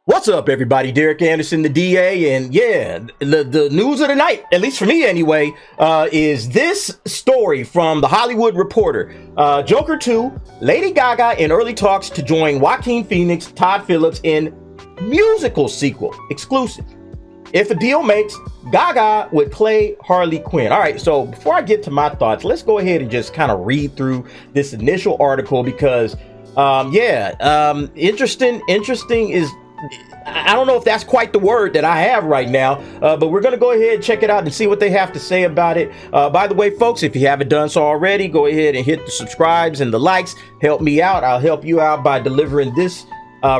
What's up, everybody? Derek Anderson, the DA, and yeah, the news of the night, at least for me anyway, is this story from the Hollywood Reporter. Joker 2, Lady Gaga in early talks to join Joaquin Phoenix, Todd Phillips in musical sequel, exclusive. If a deal makes, Gaga would play Harley Quinn. All right, so before I get to my thoughts, let's go ahead and just kind of read through this initial article because, interesting is... I don't know if that's quite the word that I have right now, but we're going to go ahead and check it out and see what they have to say about it. By the way, folks, if you haven't done so already, go ahead and hit the subscribes and the likes. Help me out. I'll help you out by delivering this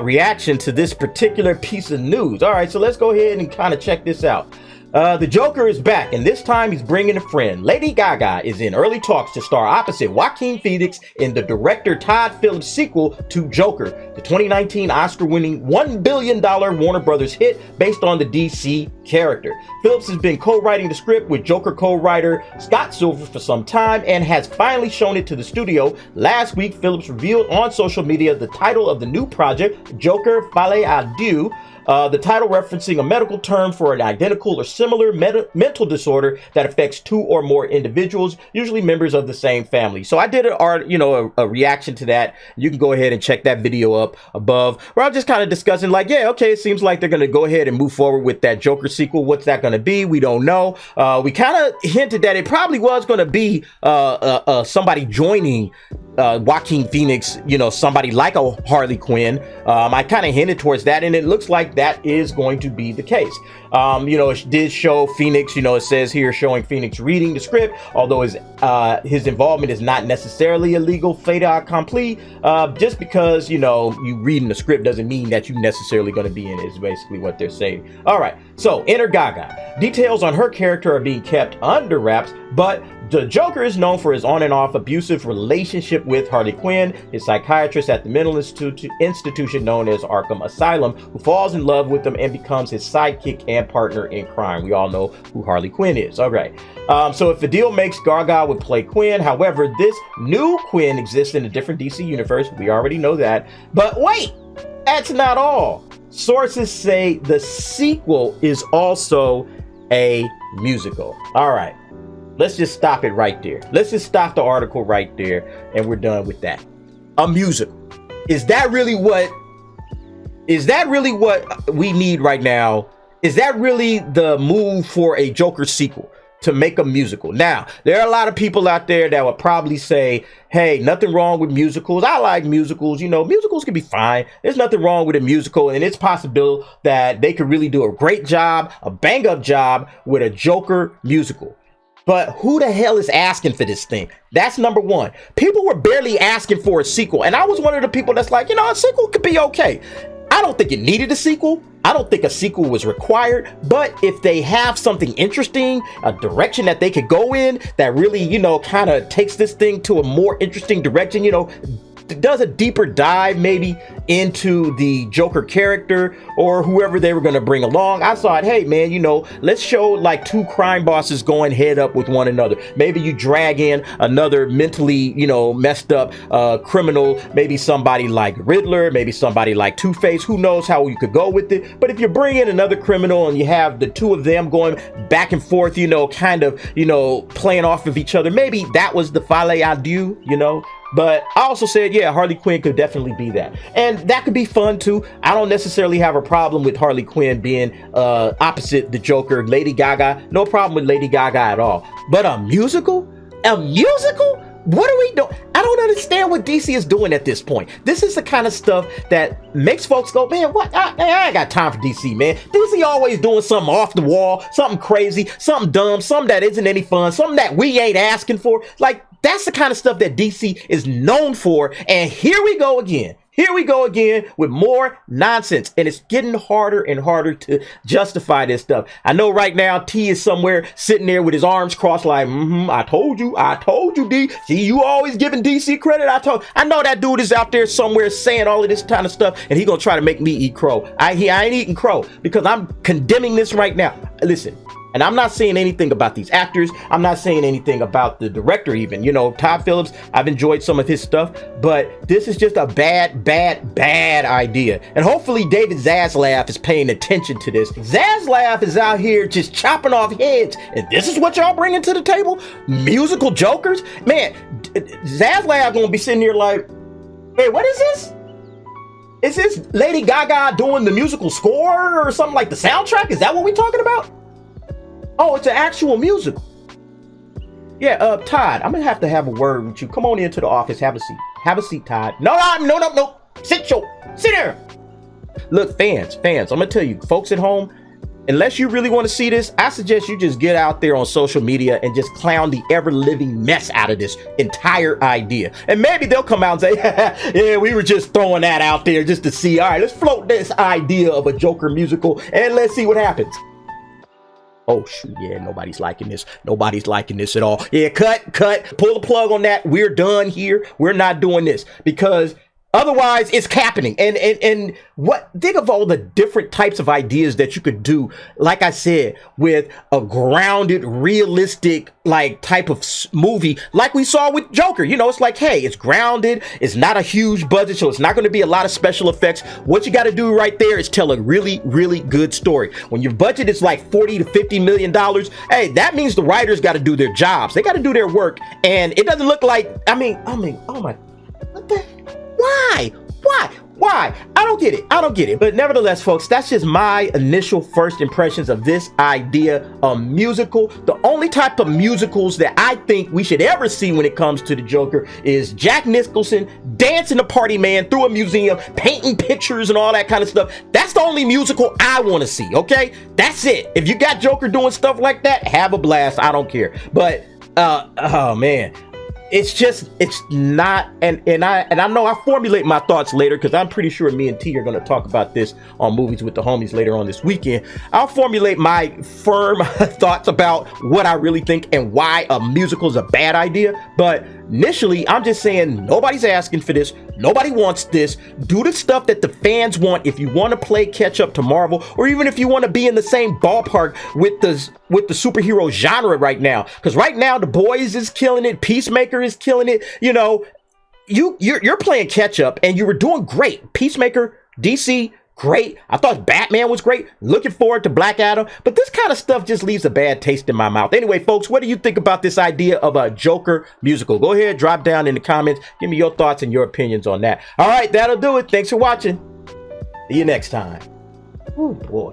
reaction to this particular piece of news. All right, so let's go ahead and kind of check this out. The Joker is back, and this time he's bringing a friend. Lady Gaga is in early talks to star opposite Joaquin Phoenix in the director Todd Phillips sequel to Joker, the 2019 Oscar-winning $1 billion Warner Brothers hit based on the DC character. Phillips has been co-writing the script with Joker co-writer Scott Silver for some time and has finally shown it to the studio. Last week, Phillips revealed on social media the title of the new project, Joker Fallait à Dieu. The title referencing a medical term for an identical or similar mental disorder that affects two or more individuals, usually members of the same family. So I did a reaction to that. You can go ahead and check that video up above, where I'm just kind of discussing like, yeah, okay, it seems like they're going to go ahead and move forward with that Joker sequel. What's that going to be? We don't know. We kind of hinted that it probably was going to be somebody joining Joaquin Phoenix, somebody like a Harley Quinn. I kind of hinted towards that, and it looks like that is going to be the case. It did show Phoenix, it says here showing Phoenix reading the script, although his involvement is not necessarily a legal fait accompli. Just because, you reading the script doesn't mean that you're necessarily going to be in it, is basically what they're saying. All right, so enter Gaga. Details on her character are being kept under wraps, but the Joker is known for his on and off abusive relationship with Harley Quinn, his psychiatrist at the mental institution known as Arkham Asylum, who falls in love with him and becomes his sidekick and partner in crime. We all know who Harley Quinn is. All right. So if the deal makes, Gaga would play Quinn. However, this new Quinn exists in a different DC universe. We already know that. But wait, that's not all. Sources say the sequel is also a musical. All right. Let's just stop it right there. Let's just stop the article right there, and we're done with that. A musical. Is that really what we need right now? Is that really the move for a Joker sequel, to make a musical? Now, there are a lot of people out there that would probably say, hey, nothing wrong with musicals. I like musicals. Musicals can be fine. There's nothing wrong with a musical, and it's possible that they could really do a great job, a bang-up job with a Joker musical. But who the hell is asking for this thing? That's number one. People were barely asking for a sequel. And I was one of the people that's like, a sequel could be okay. I don't think it needed a sequel. I don't think a sequel was required. But if they have something interesting, a direction that they could go in that really, kind of takes this thing to a more interesting direction, does a deeper dive maybe into the Joker character or whoever they were going to bring along. I thought, hey man, let's show like two crime bosses going head up with one another. Maybe you drag in another mentally, messed up criminal, maybe somebody like Riddler, maybe somebody like Two-Face. Who knows how you could go with it. But if you bring in another criminal and you have the two of them going back and forth, kind of, playing off of each other, maybe that was the Fallait à Dieu, But I also said, yeah, Harley Quinn could definitely be that. And that could be fun too. I don't necessarily have a problem with Harley Quinn being opposite the Joker, Lady Gaga. No problem with Lady Gaga at all. But a musical? A musical? What are we doing? I don't understand what DC is doing at this point. This is the kind of stuff that makes folks go, man, what? I ain't got time for DC, man. DC always doing something off the wall, something crazy, something dumb, something that isn't any fun, something that we ain't asking for. Like, that's the kind of stuff that DC is known for. And here we go again. Here we go again with more nonsense, and it's getting harder and harder to justify this stuff. I know right now T is somewhere sitting there with his arms crossed like, I told you, D. See, you always giving DC credit. I know that dude is out there somewhere saying all of this kind of stuff, and he gonna try to make me eat crow. I ain't eating crow because I'm condemning this right now. Listen, And I'm not saying anything about these actors. I'm not saying anything about the director even. You know, Todd Phillips, I've enjoyed some of his stuff, but this is just a bad idea. And hopefully David Zaslav is paying attention to this. Zaslav is out here just chopping off heads. And this is what y'all bringing to the table? Musical jokers? Man, Zaslav gonna be sitting here like, hey, what is this? Is this Lady Gaga doing the musical score or something like the soundtrack? Is that what we're talking about? Oh, it's an actual musical. Yeah, Todd, I'm gonna have to have a word with you. Come on into the office. Have a seat. Have a seat, Todd. No. Sit there. Look, fans, I'm gonna tell you, folks at home, unless you really want to see this, I suggest you just get out there on social media and just clown the ever-living mess out of this entire idea. And maybe they'll come out and say, yeah, we were just throwing that out there just to see. All right, let's float this idea of a Joker musical and let's see what happens. Oh, shoot, yeah, nobody's liking this. Nobody's liking this at all. Yeah, cut. Pull the plug on that. We're done here. We're not doing this because otherwise it's happening. And what, think of all the different types of ideas that you could do, like I said, with a grounded, realistic, like type of movie like we saw with Joker. You know, it's like, hey, it's grounded. It's not a huge budget, so it's not going to be a lot of special effects. What you got to do right there is tell a really, really good story. When your budget is like $40 to $50 million, hey, that means the writers got to do their jobs. They got to do their work. And it doesn't look like, I mean, oh my, what the? Why? I don't get it. But nevertheless, folks, that's just my initial first impressions of this idea, a musical. The only type of musicals that I think we should ever see when it comes to the Joker is Jack Nicholson dancing the party man through a museum, painting pictures and all that kind of stuff. That's the only musical I want to see, okay? That's it. If you got Joker doing stuff like that, have a blast. I don't care. But, oh man. It's not, and I know I formulate my thoughts later because I'm pretty sure me and T are going to talk about this on Movies with the Homies later on this weekend. I'll formulate my firm thoughts about what I really think and why a musical is a bad idea. But initially, I'm just saying nobody's asking for this. Nobody wants this. Do the stuff that the fans want if you want to play catch up to Marvel, or even if you want to be in the same ballpark with the superhero genre right now. Because right now, The Boys is killing it. Peacemaker is killing it. You know, you're playing catch up and you were doing great. Peacemaker, DC, great. I thought Batman was great. Looking forward to Black Adam. But this kind of stuff just leaves a bad taste in my mouth. Anyway, folks, what do you think about this idea of a Joker musical? Go ahead, drop down in the comments. Give me your thoughts and your opinions on that. All right, that'll do it. Thanks for watching. See you next time. Oh, boy.